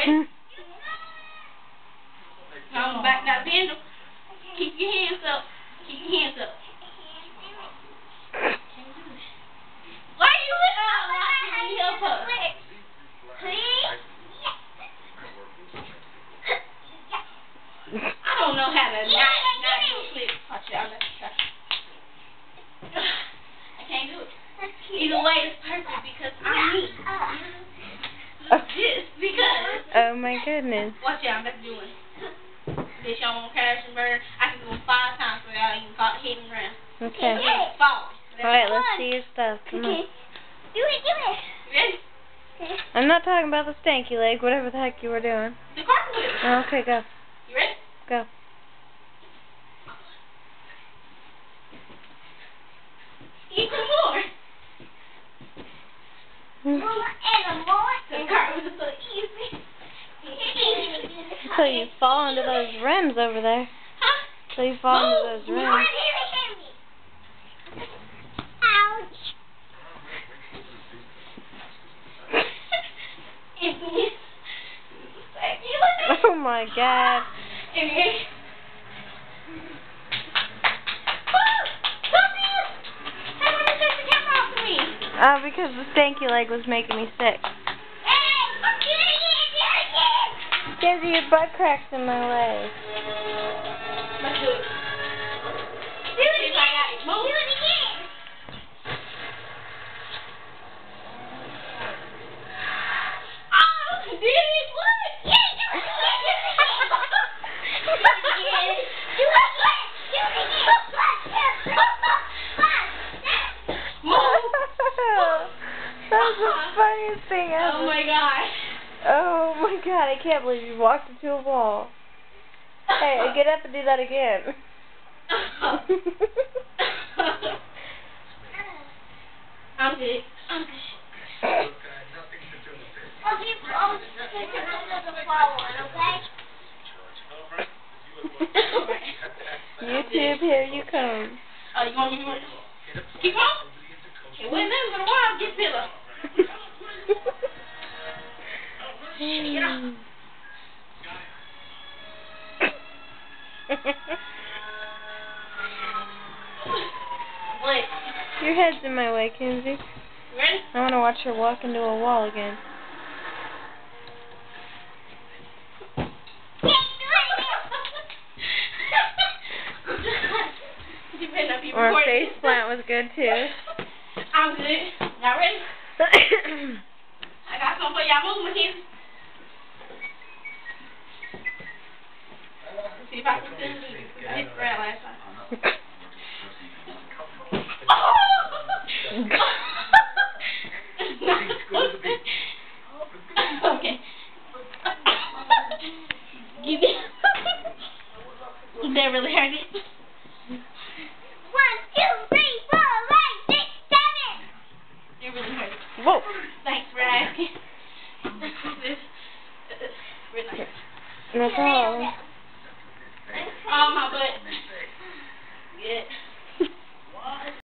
ready? Come back now, Daniel. Keep your hands up. Keep your hands up. Why are you locking me up? I don't know how to not do a flip. Watch out. I can't do it. Either way, it's perfect because I'm me. Just because. Oh my goodness. Watch out, let's do it. This y'all won't crash and burn. I can do it 5 times without even hitting around. Okay. Fall. Alright, let's see your stuff. Come on. Do it. Ready? I'm not talking about the stanky leg, whatever the heck you were doing. The cartwheel. Oh, okay, go. You ready? Go. Eat some more. The cartwheel is so easy. So you fall into those rims over there. Huh? So you fall into those rims. Ouch. Oh my God. Because the stanky leg was making me sick. Kenzie, your butt crack's in my leg. Let's do it. Do it again. Move. Do it again. Oh, did it? What? Yeah, do it again. Do it again. Do it again. Move. That's the funniest thing ever. Oh my gosh. Oh my God, I can't believe you walked into a wall. Hey, get up and do that again. I'm good. YouTube, here you come. You want me to keep on? Okay, wait a minute, for a while, get pillow. Get off. Wait. Your head's in my way, Kenzie. You ready? I want to watch her walk into a wall again. Or a face plant was good too. I'm good. Y'all ready? I got something for y'all movement here. Let's see if I can still do this. I did spread last time. Okay. You did. That really hurt it. 1, 2, 3, 4, 5, 6, 7. It really hurt. Whoa. Thanks for asking. Really nice. No problem.